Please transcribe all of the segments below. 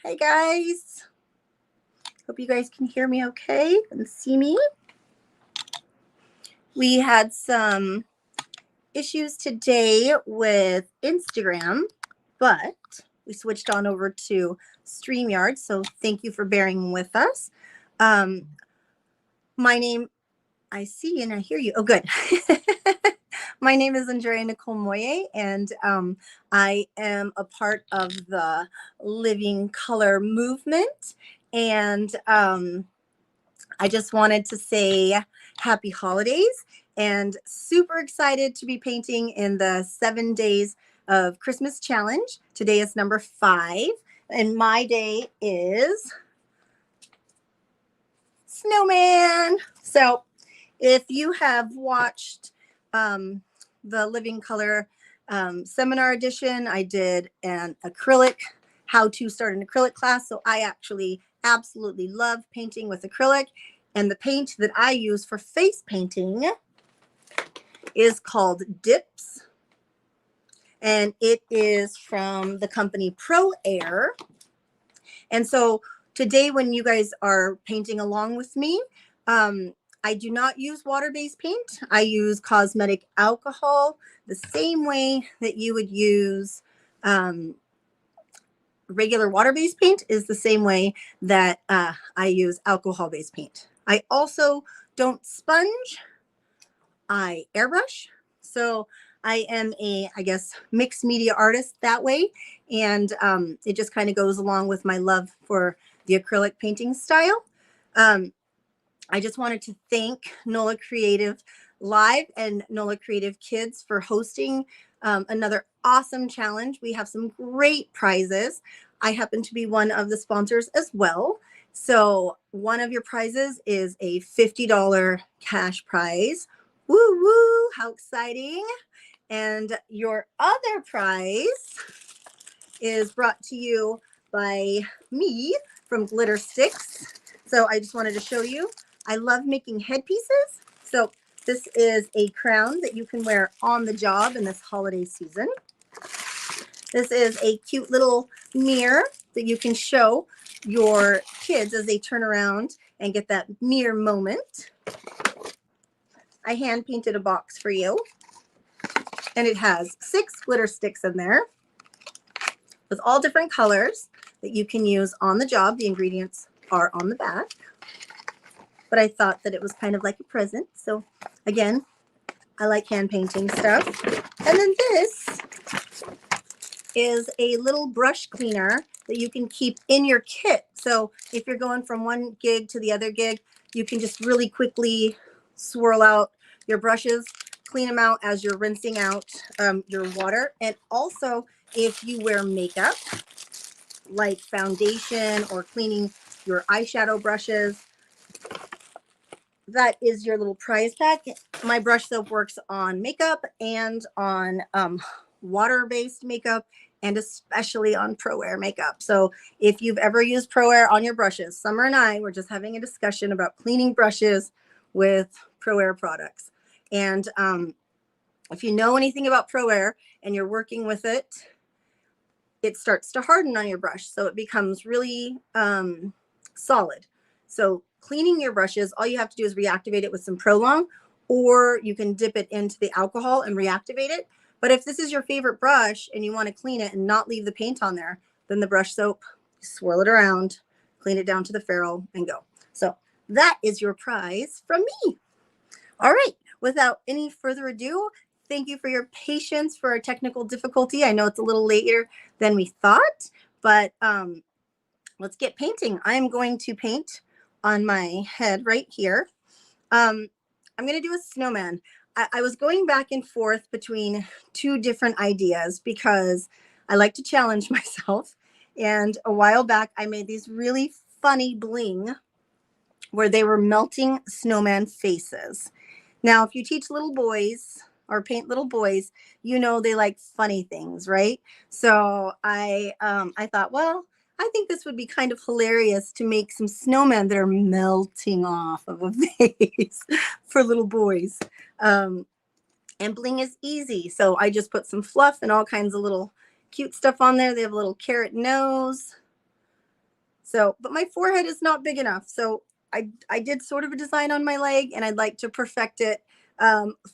Hey guys, hope you guys can hear me okay and see me. We had some issues today with Instagram, but we switched on over to StreamYard, so thank you for bearing with us. My name, I see and I hear you. Oh, good. My name is Andrea Moje, and I am a part of the Living Color movement. And I just wanted to say happy holidays and super excited to be painting in the 7 days of Christmas challenge. Today is number 5, and my day is Snowman. So if you have watched the Living Color seminar edition, I did an acrylic, how to start an acrylic class. So I actually absolutely love painting with acrylic. And the paint that I use for face painting is called Dips. And it is from the company Pro Air. And so today when you guys are painting along with me, I do not use water-based paint. I use cosmetic alcohol the same way that you would use regular water-based paint is the same way that I use alcohol-based paint. I also don't sponge. I airbrush. So I am a, I guess, mixed media artist that way. And it just kind of goes along with my love for the acrylic painting style. I just wanted to thank NOLA Creative Live and NOLA Creative Kids for hosting another awesome challenge. We have some great prizes. I happen to be one of the sponsors as well. So one of your prizes is a $50 cash prize. Woo woo, how exciting. And your other prize is brought to you by me from Glitter Sticks. So I just wanted to show you. I love making headpieces. So this is a crown that you can wear on the job in this holiday season. This is a cute little mirror that you can show your kids as they turn around and get that mirror moment. I hand painted a box for you. And it has 6 glitter sticks in there with all different colors that you can use on the job. The ingredients are on the back. But I thought that it was kind of like a present. So again, I like hand painting stuff. And then this is a little brush cleaner that you can keep in your kit. So if you're going from one gig to the other gig, you can just really quickly swirl out your brushes, clean them out as you're rinsing out your water. And also if you wear makeup, like foundation or cleaning your eyeshadow brushes, that is your little prize pack. My brush soap works on makeup and on water-based makeup, and especially on Pro Air makeup. So if you've ever used Pro Air on your brushes, Summer and I were just having a discussion about cleaning brushes with Pro Air products. And if you know anything about Pro Air and you're working with it, it starts to harden on your brush. So it becomes really solid. So cleaning your brushes, all you have to do is reactivate it with some Prolong, or you can dip it into the alcohol and reactivate it. But if this is your favorite brush and you want to clean it and not leave the paint on there, then the brush soap, swirl it around, clean it down to the ferrule and go. So that is your prize from me. All right, without any further ado, thank you for your patience for our technical difficulty. I know it's a little later than we thought, but let's get painting. I'm going to paint on my head right here. I'm going to do a snowman. I was going back and forth between 2 different ideas because I like to challenge myself. And a while back, I made these really funny bling where they were melting snowman faces. Now, if you teach little boys or paint little boys, you know they like funny things, right? So I thought, well, I think this would be kind of hilarious to make some snowmen that are melting off of a face for little boys. And bling is easy. So I just put some fluff and all kinds of little cute stuff on there. They have a little carrot nose, So, but my forehead is not big enough. So I did sort of a design on my leg, and I'd like to perfect it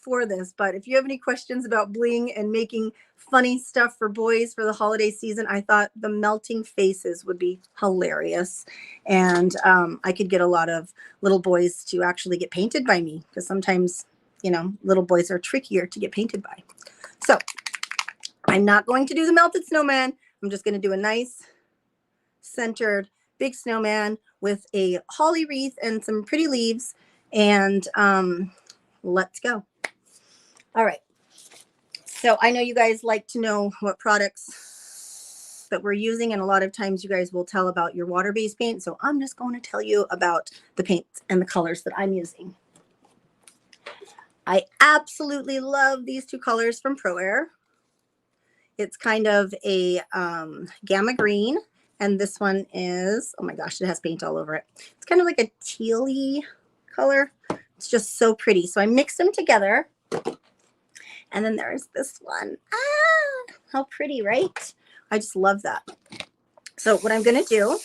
for this. But if you have any questions about bling and making funny stuff for boys for the holiday season, I thought the melting faces would be hilarious. And I could get a lot of little boys to actually get painted by me, because sometimes, you know, little boys are trickier to get painted by. So I'm not going to do the melted snowman. I'm just going to do a nice centered big snowman with a holly wreath and some pretty leaves. And let's go. All right. So I know you guys like to know what products that we're using, and a lot of times you guys will tell about your water-based paint. So I'm just going to tell you about the paints and the colors that I'm using. I absolutely love these two colors from Pro Air. It's kind of a gamma green, and this one is, oh my gosh, it has paint all over it. It's kind of like a tealy color. It's just so pretty. So I mixed them together. And then there's this one. Ah, how pretty, right? I just love that. So what I'm going to do,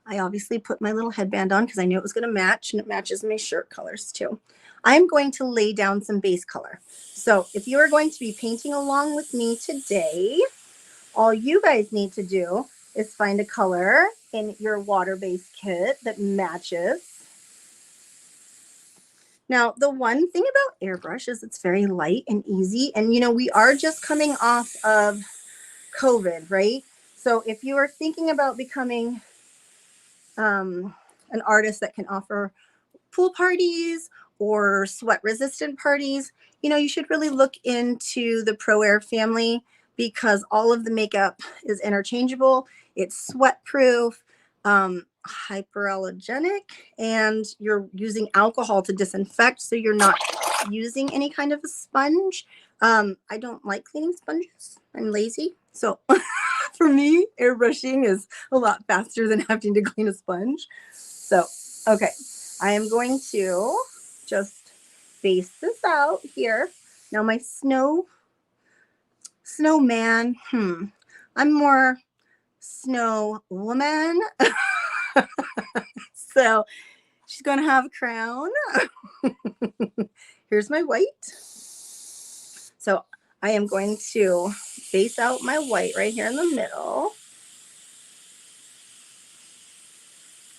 I obviously put my little headband on because I knew it was going to match, and it matches my shirt colors too. I'm going to lay down some base color. So if you are going to be painting along with me today, all you guys need to do is find a color in your water-based kit that matches. Now, the one thing about airbrush is it's very light and easy. And, you know, we are just coming off of COVID, right? So if you are thinking about becoming an artist that can offer pool parties or sweat resistant parties, you know, you should really look into the Pro Air family, because all of the makeup is interchangeable. It's sweat proof, hyperallergenic, and you're using alcohol to disinfect, so you're not using any kind of a sponge. I don't like cleaning sponges. I'm lazy. So for me, airbrushing is a lot faster than having to clean a sponge. So, okay. I am going to just base this out here. Now my snowman, I'm more snow woman. So she's going to have a crown. Here's my white. So I am going to base out my white right here in the middle.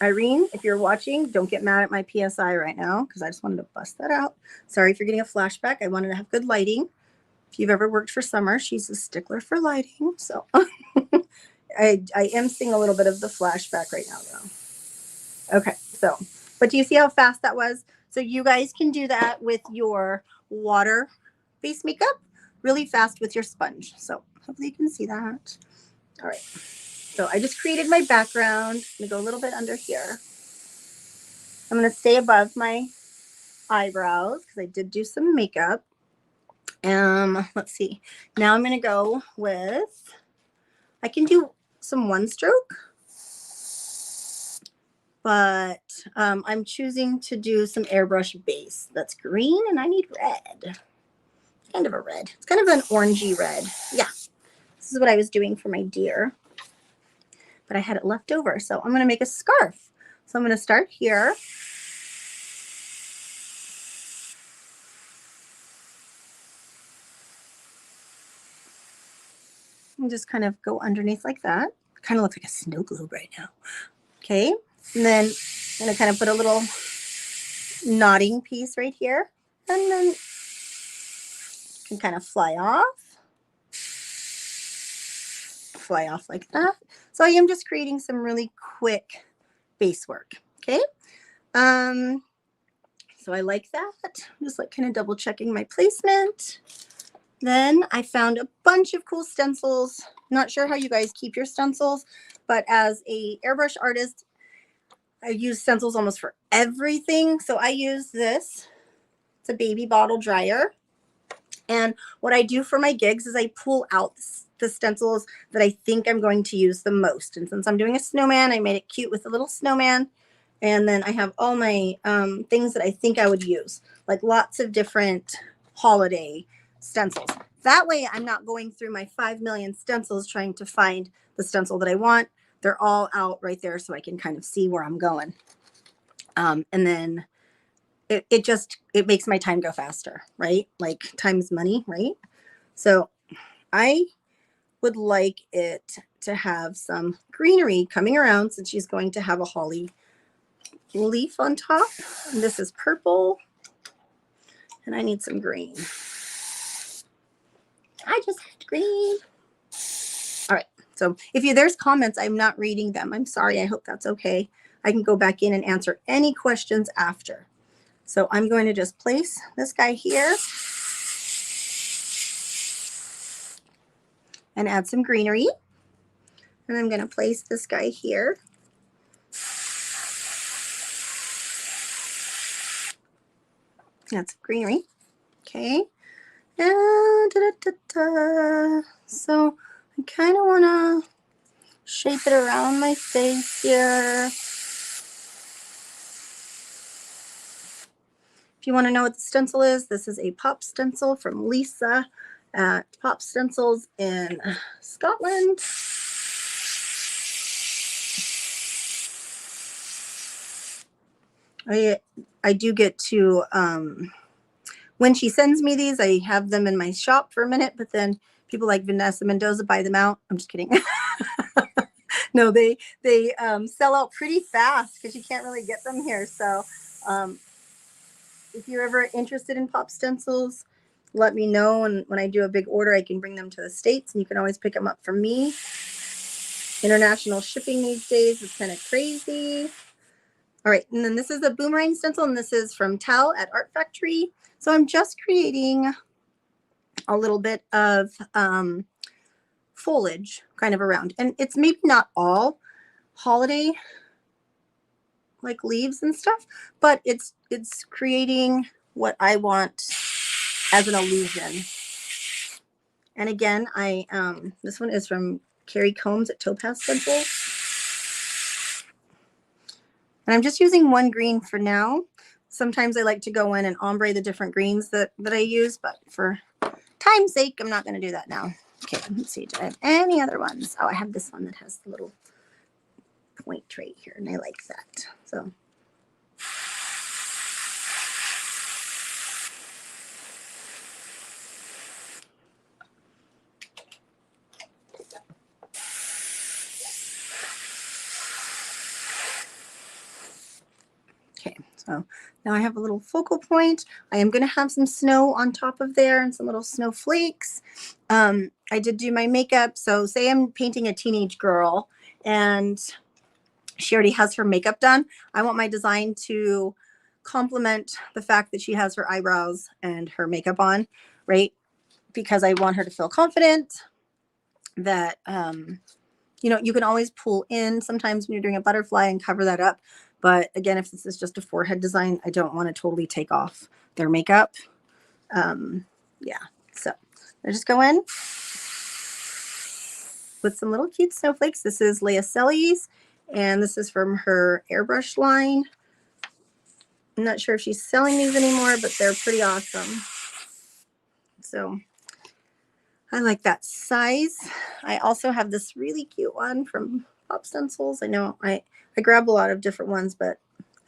Irene, if you're watching, don't get mad at my PSI right now, because I just wanted to bust that out. Sorry for getting a flashback. I wanted to have good lighting. If you've ever worked for Summer, she's a stickler for lighting. So I am seeing a little bit of the flashback right now, though. Okay, so, but do you see how fast that was? So you guys can do that with your water-based makeup really fast with your sponge. So hopefully you can see that. All right. So I just created my background. I'm going to go a little bit under here. I'm going to stay above my eyebrows because I did do some makeup. Let's see. Now I'm going to go with, I can do some one stroke, but I'm choosing to do some airbrush base. That's green, and I need red. Kind of a red. It's kind of an orangey red. Yeah. This is what I was doing for my deer, but I had it left over. So I'm going to make a scarf. So I'm going to start here. And just kind of go underneath like that. Kind of looks like a snow globe right now. Okay. And then I'm going to kind of put a little knotting piece right here. And then you can kind of fly off like that. So I am just creating some really quick base work. Okay. So I like that. I'm just like kind of double checking my placement. Then I found a bunch of cool stencils. Not sure how you guys keep your stencils, but as a airbrush artist, I use stencils almost for everything. So I use this. It's a baby bottle dryer. And what I do for my gigs is I pull out the stencils that I think I'm going to use the most. And since I'm doing a snowman, I made it cute with a little snowman. And then I have all my things that I think I would use, like lots of different holiday stencils. That way I'm not going through my 5 million stencils trying to find the stencil that I want. they're all out right there so I can kind of see where I'm going. And then it makes my time go faster, right? Like time's money, right? So I would like it to have some greenery coming around since she's going to have a holly leaf on top. And this is purple and I need some green. I just had green. All right. So if there's comments, I'm not reading them. I'm sorry. I hope that's okay. I can go back in and answer any questions after. So I'm going to just place this guy here and add some greenery. And I'm going to place this guy here. That's greenery. Okay. And so I kind of want to shape it around my face here. If you want to know what the stencil is, this is a pop stencil from Lisa at Pop Stencils in Scotland. I do get to, when she sends me these, I have them in my shop for a minute, but then people like Vanessa Mendoza buy them out. I'm just kidding. No, they sell out pretty fast because you can't really get them here. So if you're ever interested in pop stencils, let me know. And when I do a big order, I can bring them to the States and you can always pick them up from me. International shipping these days is kind of crazy. All right, and then this is a Boomerang Stencil, and this is from Tal at Art Factory. So I'm just creating a little bit of foliage kind of around. And it's maybe not all holiday like leaves and stuff, but it's creating what I want as an illusion. And again, this one is from Carrie Combs at Topaz Stencil. And I'm just using one green for now. Sometimes I like to go in and ombre the different greens that I use, but for time's sake, I'm not going to do that now. Okay, let's see. Do I have any other ones? Oh, I have this one that has the little point right here, and I like that. So. Okay, so now I have a little focal point. I am going to have some snow on top of there and some little snowflakes. I did do my makeup. So say I'm painting a teenage girl and she already has her makeup done. I want my design to complement the fact that she has her eyebrows and her makeup on, right? Because I want her to feel confident that, you know, you can always pull in sometimes when you're doing a butterfly and cover that up. But again, if this is just a forehead design, I don't want to totally take off their makeup. Yeah, so I just go in with some little cute snowflakes. This is Leah Selly's, and this is from her airbrush line. I'm not sure if she's selling these anymore, but they're pretty awesome. So I like that size. I also have this really cute one from Pop Stencils. I know I grab a lot of different ones, but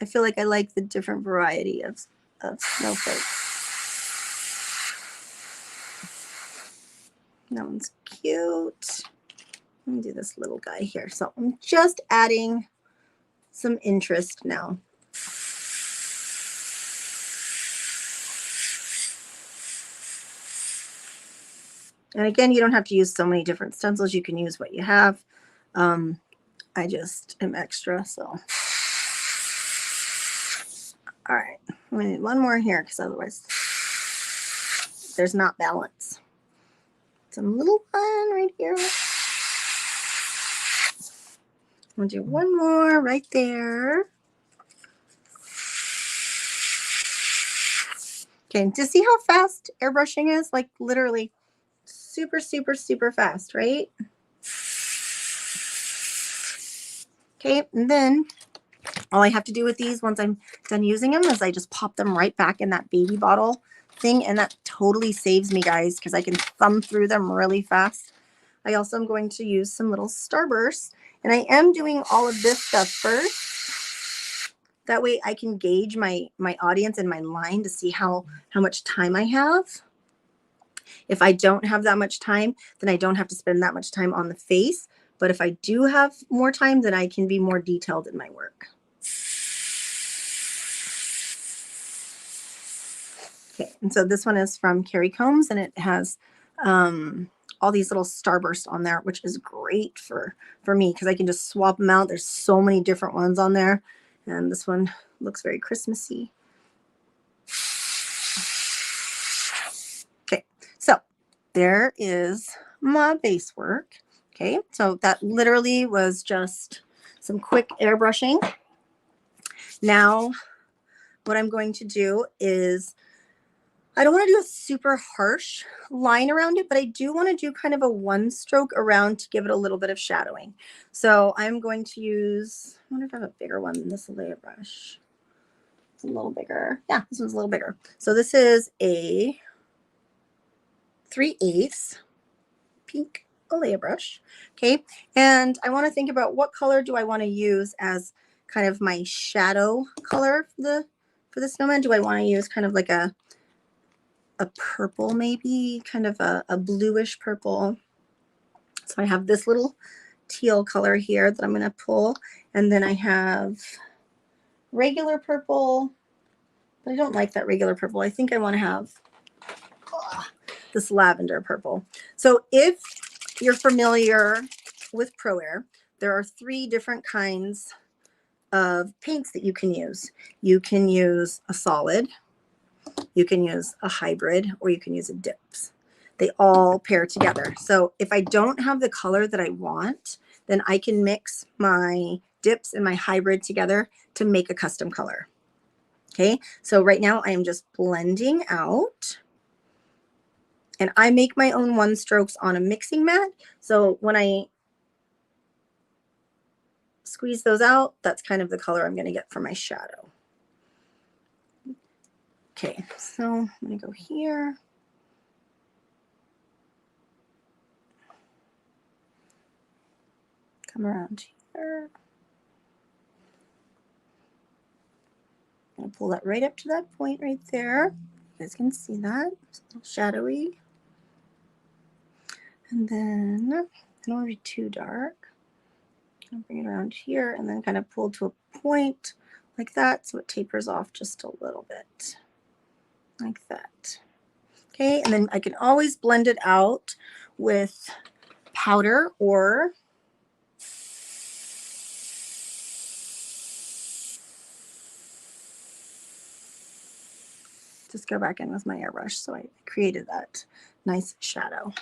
I feel like I like the different variety of snowflakes. That one's cute. Let me do this little guy here. So I'm just adding some interest now. And again, you don't have to use so many different stencils. You can use what you have. I just am extra, so. All right, we need one more here because otherwise there's not balance. Some little one right here. We'll do one more right there. Okay, to see how fast airbrushing is, like literally super, super, super fast, right? Okay, and then all I have to do with these once I'm done using them is I just pop them right back in that baby bottle thing, and that totally saves me, guys, because I can thumb through them really fast. I also am going to use some little Starbursts, And I am doing all of this stuff first. That way I can gauge my audience and my line to see how much time I have. If I don't have that much time, then I don't have to spend that much time on the face. But if I do have more time, then I can be more detailed in my work. Okay, and so this one is from Carrie Combs, and it has all these little starbursts on there, which is great for me because I can just swap them out. There's so many different ones on there, and this one looks very Christmassy. Okay, so there is my base work. Okay, so that literally was just some quick airbrushing. Now, what I'm going to do is, I don't want to do a super harsh line around it, but I do want to do kind of a one stroke around to give it a little bit of shadowing. So I'm going to use, I wonder if I have a bigger one than this layer brush. It's a little bigger. Yeah, this one's a little bigger. So this is a 3/8 pink layer brush. Okay, and I want to think about what color do I want to use as kind of my shadow color for the snowman. Do I want to use kind of like a purple, maybe kind of a bluish purple? So I have this little teal color here that I'm going to pull, and then I have regular purple, but I don't like that regular purple. I think I want to have this lavender purple. So if you're familiar with Pro Air, there are 3 different kinds of paints that you can use. You can use a solid, you can use a hybrid, or you can use a dips. They all pair together. So if I don't have the color that I want, then I can mix my dips and my hybrid together to make a custom color. Okay, so right now I am just blending out, and I make my own one strokes on a mixing mat. So when I squeeze those out, that's kind of the color I'm going to get for my shadow. Okay, so I'm going to go here. Come around here. I'm going to pull that right up to that point right there. You guys can see that. It's a little shadowy. And then I don't want to be too dark. I'll bring it around here and then kind of pull to a point like that so it tapers off just a little bit. Like that. Okay, and then I can always blend it out with powder, or just go back in with my airbrush. So I created that nice shadow.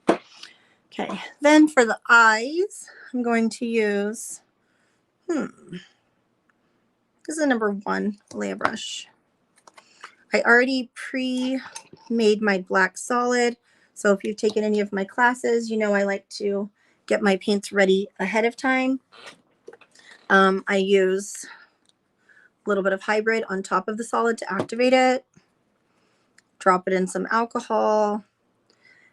Okay, then for the eyes, I'm going to use, this is a number 1 layer brush. I already pre-made my black solid. So if you've taken any of my classes, you know I like to get my paints ready ahead of time. I use a little bit of hybrid on top of the solid to activate it. Drop it in some alcohol.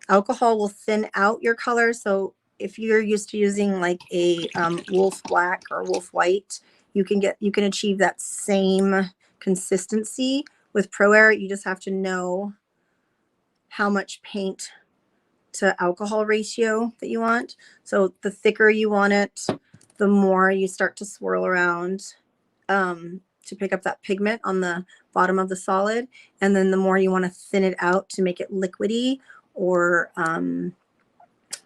Alcohol will thin out your color. So if you're used to using like a wolf black or wolf white, you can achieve that same consistency with Pro Air. You just have to know how much paint to alcohol ratio that you want. So the thicker you want it, the more you start to swirl around to pick up that pigment on the bottom of the solid. And then the more you want to thin it out to make it liquidy, or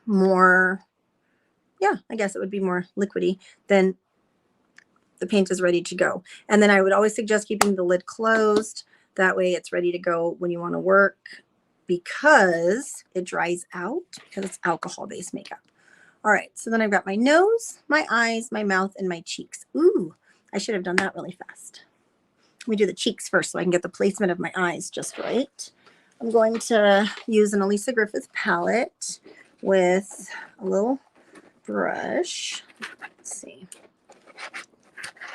more, yeah, I guess it would be more liquidy, then the paint is ready to go. And then I would always suggest keeping the lid closed. That way it's ready to go when you want to work, because it dries out, because it's alcohol-based makeup. All right, so then I've got my nose, my eyes, my mouth, and my cheeks. Ooh, I should have done that really fast. Let me do the cheeks first so I can get the placement of my eyes just right. I'm going to use an Elisa Griffith palette with a little brush. Let's see.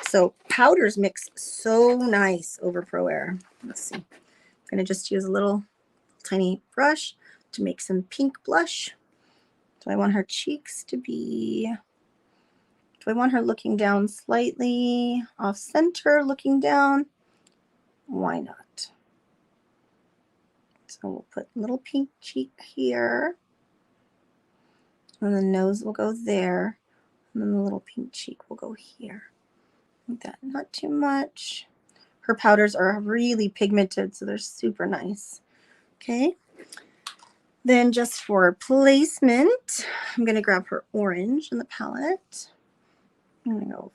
So powders mix so nice over Pro Air. Let's see. I'm going to just use a little tiny brush to make some pink blush. So I want her cheeks to be Do I want her looking down slightly off center, looking down? Why not? So we'll put a little pink cheek here. And the nose will go there. And then the little pink cheek will go here. Like that. Not too much. Her powders are really pigmented, so they're super nice. Okay. Then just for placement, I'm going to grab her orange in the palette. I'm going to go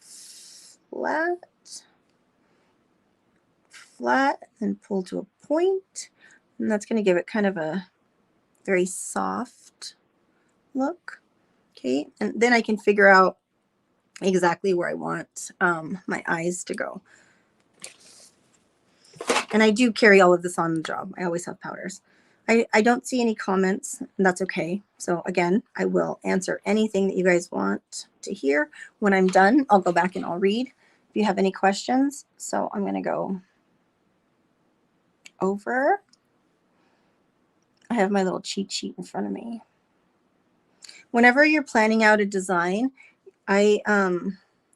flat, and pull to a point. And that's going to give it kind of a very soft look. Okay. And then I can figure out exactly where I want my eyes to go. And I do carry all of this on the job. I always have powders. I don't see any comments, and that's okay. So again, I will answer anything that you guys want to hear. When I'm done, I'll go back and I'll read if you have any questions. So I'm going to go over. I have my little cheat sheet in front of me. Whenever you're planning out a design, I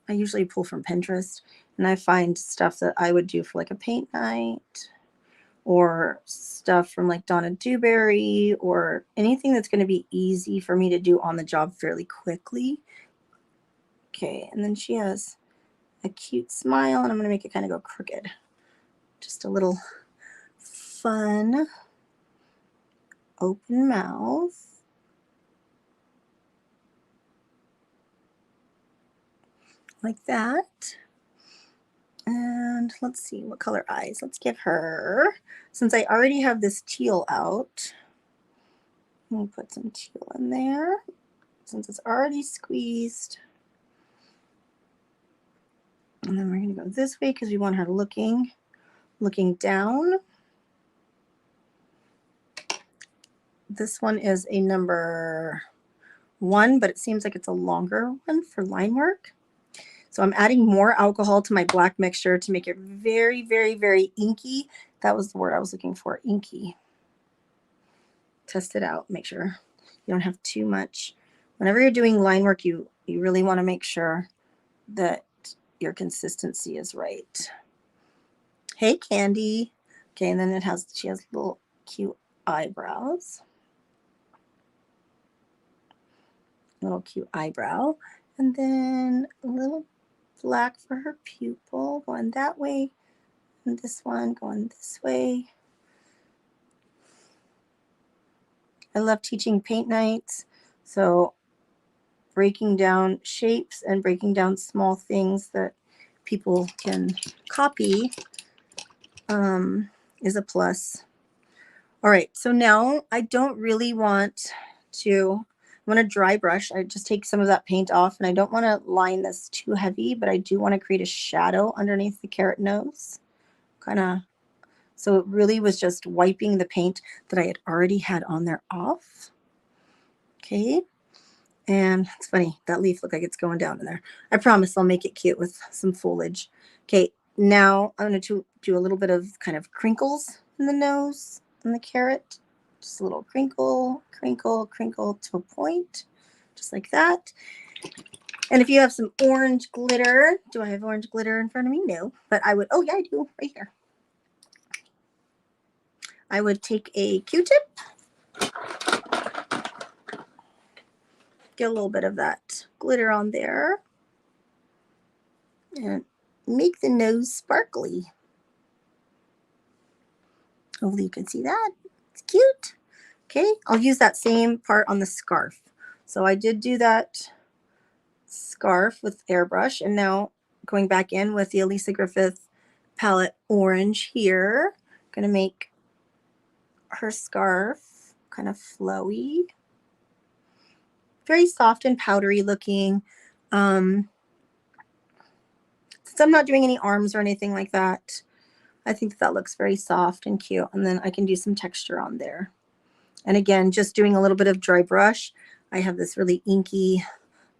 usually pull from Pinterest, and I find stuff that I would do for like a paint night, or stuff from like Donna Dewberry, or anything that's going to be easy for me to do on the job fairly quickly. Okay, and then she has a cute smile, and I'm going to make it kind of go crooked. Just a little fun open mouth. Like that. And let's see, what color eyes? Let's give her, since I already have this teal out, I'm going to put some teal in there since it's already squeezed. And then we're going to go this way because we want her looking down. This one is a number 1, but it seems like it's a longer one for line work. So I'm adding more alcohol to my black mixture to make it very, very, very inky. That was the word I was looking for, inky. Test it out. Make sure you don't have too much. Whenever you're doing line work, you really want to make sure that your consistency is right. Hey, Candy. Okay, and then she has little cute eyebrows. Little cute eyebrow. And then a little black for her pupil, going that way, and this one going this way. I love teaching paint nights, so breaking down shapes and breaking down small things that people can copy is a plus. All right, so now I don't really want to, I want to dry brush. I just take some of that paint off, and I don't want to line this too heavy, but I do want to create a shadow underneath the carrot nose. Kind of, so it really was just wiping the paint that I had already had on there off. Okay, and it's funny, that leaf looked like it's going down in there. I promise I'll make it cute with some foliage. Okay, now I'm going to do a little bit of kind of crinkles in the nose and the carrot. Just a little crinkle, crinkle, crinkle to a point, just like that. And if you have some orange glitter, do I have orange glitter in front of me? No, but I would, oh yeah, I do, right here. I would take a Q-tip, get a little bit of that glitter on there, and make the nose sparkly. Hopefully you can see that. It's cute. Okay, I'll use that same part on the scarf. So I did do that scarf with airbrush, and now going back in with the Elisa Griffith palette orange here. Going to make her scarf kind of flowy. Very soft and powdery looking. Since I'm not doing any arms or anything like that, I think that looks very soft and cute. And then I can do some texture on there. And again, just doing a little bit of dry brush. I have this really inky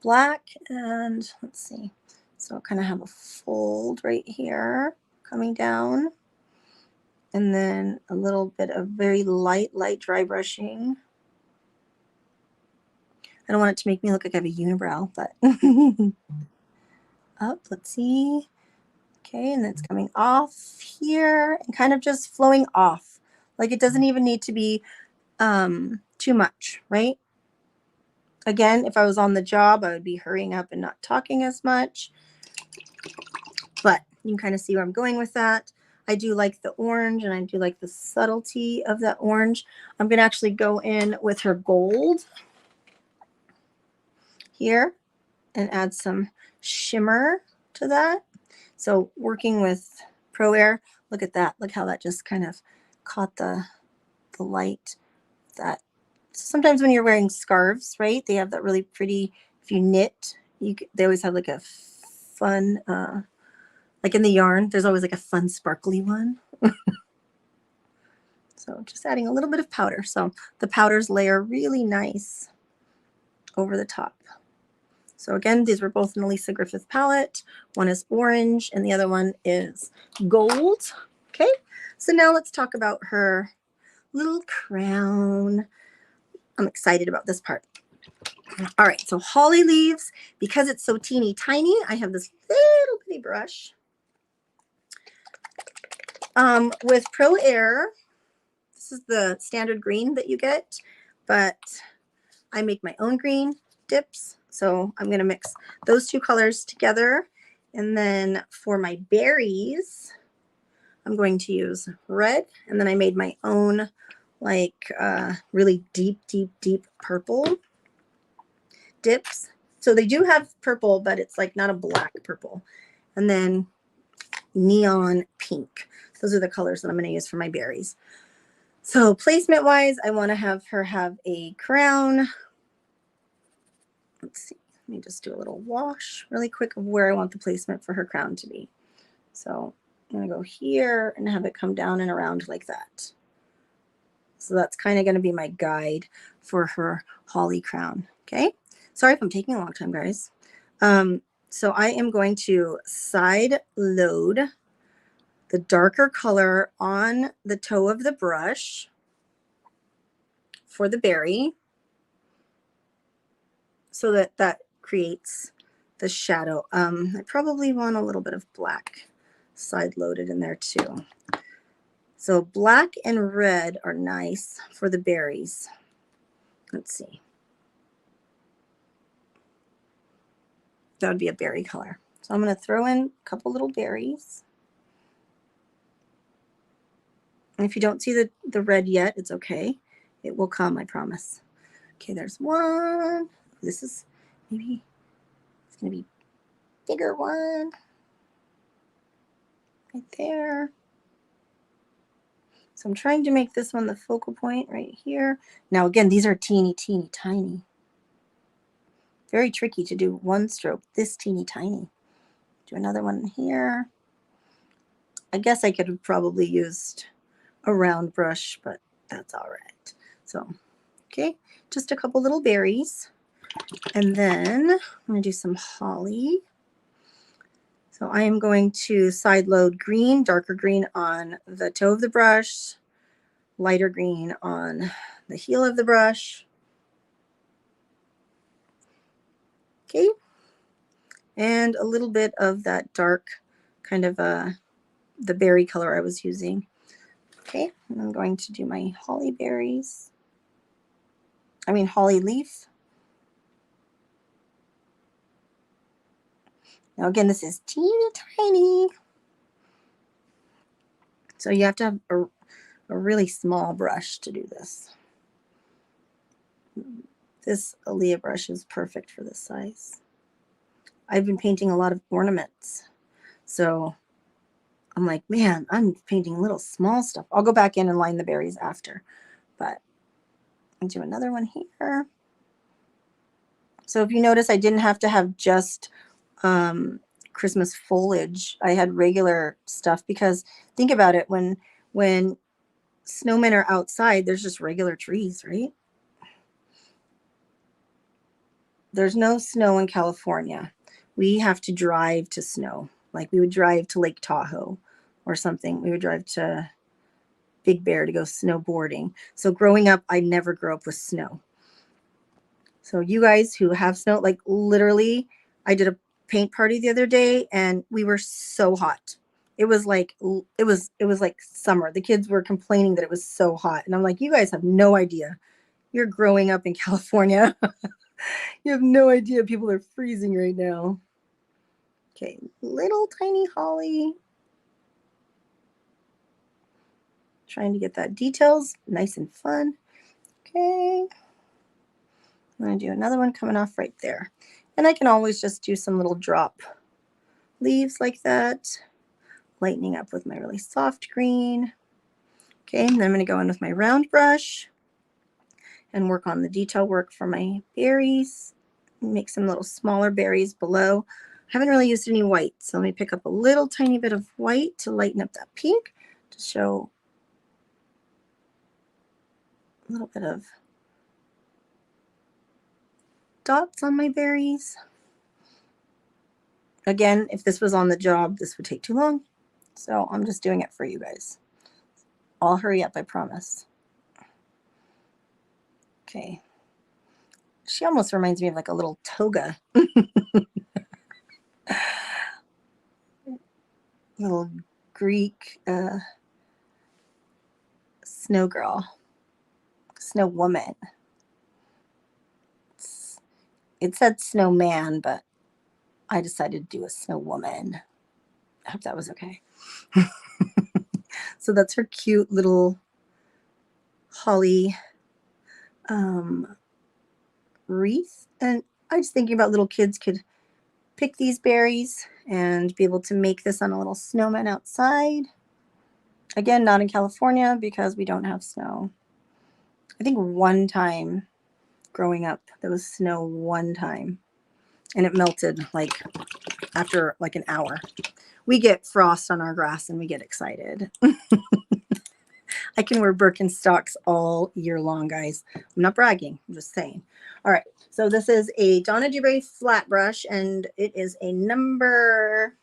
black, and let's see. So I kind of have a fold right here coming down. And then a little bit of very light dry brushing. I don't want it to make me look like I have a unibrow, but up. Let's see. Okay, and it's coming off here and kind of just flowing off. Like it doesn't even need to be too much, right? Again, if I was on the job, I would be hurrying up and not talking as much. But you can kind of see where I'm going with that. I do like the orange, and I do like the subtlety of that orange. I'm going to actually go in with her gold here and add some shimmer to that. So working with Pro Air, look at that. Look how that just kind of caught the light. That sometimes when you're wearing scarves, right, they have that really pretty, if you knit, they always have like a fun, like in the yarn, there's always like a fun sparkly one. So just adding a little bit of powder. So the powders layer really nice over the top. So again, these were both in the Lisa Griffith palette. One is orange and the other one is gold. Okay, so now let's talk about her little crown. I'm excited about this part. All right, so holly leaves, because it's so teeny tiny, I have this little bitty brush. With Pro Air, this is the standard green that you get, but I make my own green dips. So I'm going to mix those two colors together. And then for my berries, I'm going to use red. And then I made my own like really deep purple dips. So they do have purple, but it's like not a black purple. And then neon pink. Those are the colors that I'm going to use for my berries. So placement wise, I want to have her have a crown. Let's see. Let me just do a little wash really quick of where I want the placement for her crown to be. So I'm going to go here and have it come down and around like that. So that's kind of going to be my guide for her holly crown. Okay. Sorry if I'm taking a long time, guys. So I am going to side load the darker color on the toe of the brush for the berry so that that creates the shadow. I probably want a little bit of black side loaded in there too. So black and red are nice for the berries. Let's see. That would be a berry color. So I'm going to throw in a couple little berries. And if you don't see the red yet, it's okay. It will come, I promise. Okay, there's one. This is maybe, it's going to be bigger one. Right there. So I'm trying to make this one the focal point right here. Now, again, these are teeny tiny. Very tricky to do one stroke this teeny tiny. Do another one here. I guess I could have probably used a round brush, but that's all right. So, okay, just a couple little berries. And then I'm going to do some holly. So I am going to side load green, darker green on the toe of the brush, lighter green on the heel of the brush. Okay. And a little bit of that dark kind of the berry color I was using. Okay, and I'm going to do my holly berries. I mean holly leaf. Now again, this is teeny tiny. So you have to have a really small brush to do this. This Aaliyah brush is perfect for this size. I've been painting a lot of ornaments. So I'm like, man, I'm painting little small stuff. I'll go back in and line the berries after. But I'll do another one here. So if you notice, I didn't have to have just Christmas foliage. I had regular stuff because think about it, when snowmen are outside, there's just regular trees, right? There's no snow in California. We have to drive to snow. Like we would drive to Lake Tahoe or something. We would drive to Big Bear to go snowboarding. So growing up, I never grew up with snow. So you guys who have snow, like literally, I did a paint party the other day, and we were so hot. It was like summer. The kids were complaining that it was so hot, and I'm like, you guys have no idea. You're growing up in California. You have no idea people are freezing right now. Okay, little tiny holly. Trying to get that details nice and fun. Okay. I'm going to do another one coming off right there. And I can always just do some little drop leaves like that, lightening up with my really soft green. Okay, and then I'm going to go in with my round brush and work on the detail work for my berries. Make some little smaller berries below. I haven't really used any white, so let me pick up a little tiny bit of white to lighten up that pink, to show a little bit of dots on my berries. Again, if this was on the job, this would take too long, so I'm just doing it for you guys. I'll hurry up, I promise. Okay. She almost reminds me of like a little toga. Little Greek snow girl, snow woman. It said snowman, but I decided to do a snow woman. I hope that was okay. So that's her cute little holly wreath. And I was thinking about little kids could pick these berries and be able to make this on a little snowman outside. Again, not in California because we don't have snow. I think one time growing up there was snow one time, and it melted like after like an hour. We get frost on our grass and we get excited. I can wear Birkenstocks all year long, guys. I'm not bragging, I'm just saying. All right, so this is a Donna Dewberry flat brush, and it is a number,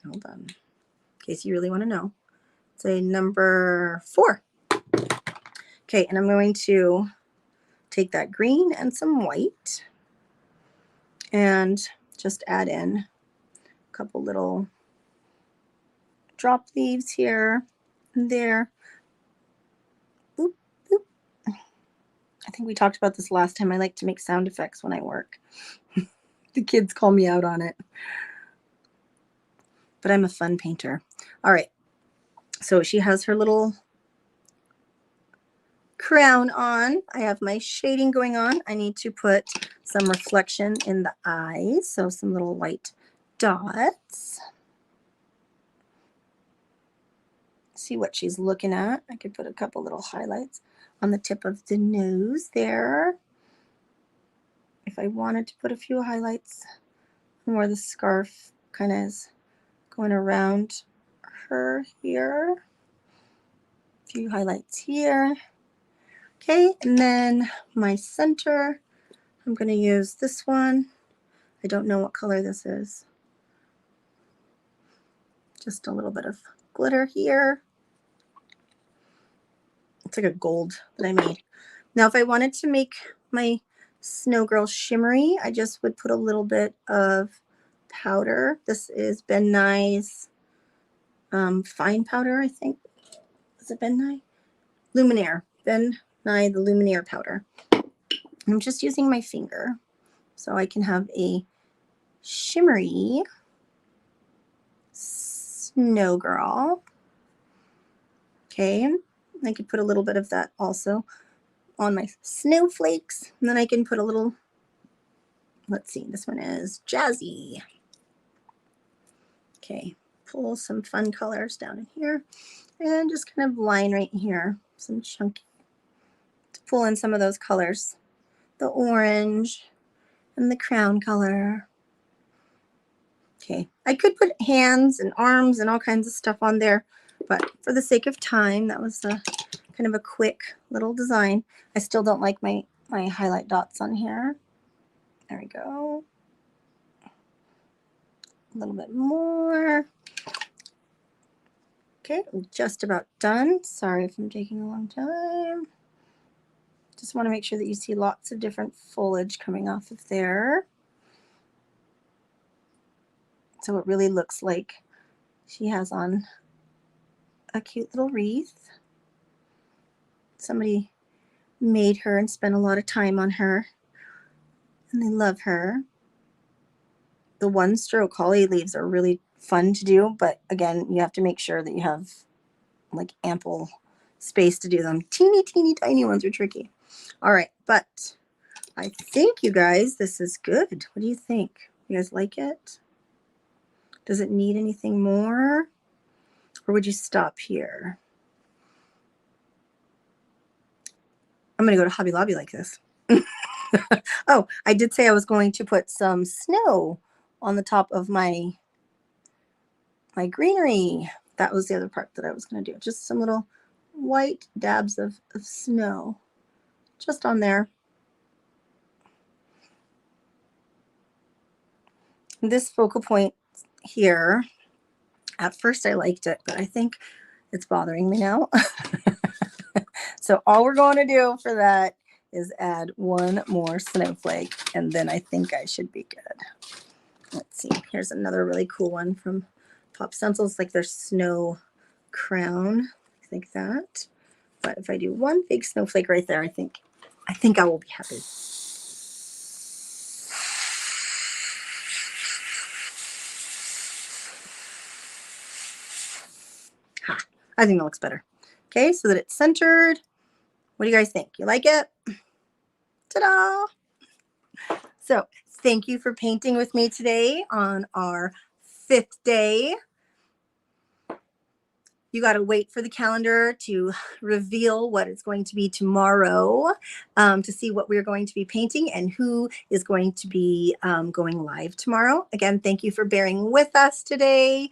hold on, in case you really want to know. It's a number 4. Okay, and I'm going to take that green and some white and just add in a couple little drop leaves here and there. Boop, boop. I think we talked about this last time. I like to make sound effects when I work. The kids call me out on it. But I'm a fun painter. All right. So she has her little crown on. I have my shading going on. I need to put some reflection in the eyes. So some little white dots. See what she's looking at. I could put a couple little highlights on the tip of the nose there. If I wanted to put a few highlights where the scarf kind of is going around her here. A few highlights here. Okay, and then my center, I'm going to use this one. I don't know what color this is. Just a little bit of glitter here. It's like a gold that I made. Now, if I wanted to make my Snow Girl shimmery, I just would put a little bit of powder. This is Ben Nye's fine powder, I think. Is it Ben Nye? Luminaire. Ben Nye, the Luminaire powder. I'm just using my finger so I can have a shimmery Snow Girl. Okay, I could put a little bit of that also on my snowflakes, and then I can put a little, let's see, this one is Jazzy. Okay, pull some fun colors down in here and just kind of line right here, some chunky, to pull in some of those colors, the orange and the crown color. Okay, I could put hands and arms and all kinds of stuff on there, but for the sake of time, that was a kind of a quick little design. I still don't like my highlight dots on here. There we go. A little bit more. Okay, I'm just about done. Sorry if I'm taking a long time. Just want to make sure that you see lots of different foliage coming off of there. So it really looks like she has on a cute little wreath. Somebody made her and spent a lot of time on her, and they love her. The one stroke holly leaves are really fun to do, but again, you have to make sure that you have like ample space to do them. Teeny tiny ones are tricky. All right, but I think, you guys, this is good. What do you think? You guys like it? Does it need anything more, or would you stop here? I'm gonna go to Hobby Lobby like this. Oh, I did say I was going to put some snow on the top of my greenery. That was the other part that I was going to do. Just some little white dabs of snow just on there. This focal point here, at first I liked it, but I think it's bothering me now. So all we're going to do for that is add one more snowflake, and then I think I should be good. Let's see. Here's another really cool one from Pop Stencils, like their snow crown, like that. But if I do one big snowflake right there, I think I will be happy. Ha! I think that looks better. Okay, so that it's centered. What do you guys think? You like it? Ta-da! So thank you for painting with me today on our 5th day. You got to wait for the calendar to reveal what it's going to be tomorrow, to see what we're going to be painting and who is going to be going live tomorrow. Again, thank you for bearing with us today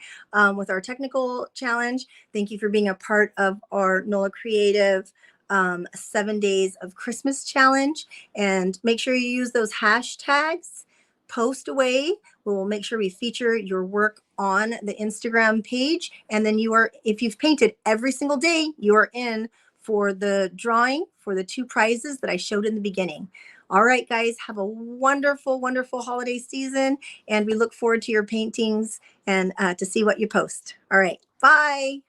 with our technical challenge. Thank you for being a part of our NOLA Creative 7 days of Christmas challenge. And make sure you use those hashtags. Post away. We will make sure we feature your work on the Instagram page. And then if you've painted every single day, you are in for the drawing for the 2 prizes that I showed in the beginning. All right, guys, have a wonderful, wonderful holiday season. And we look forward to your paintings and to see what you post. All right, bye.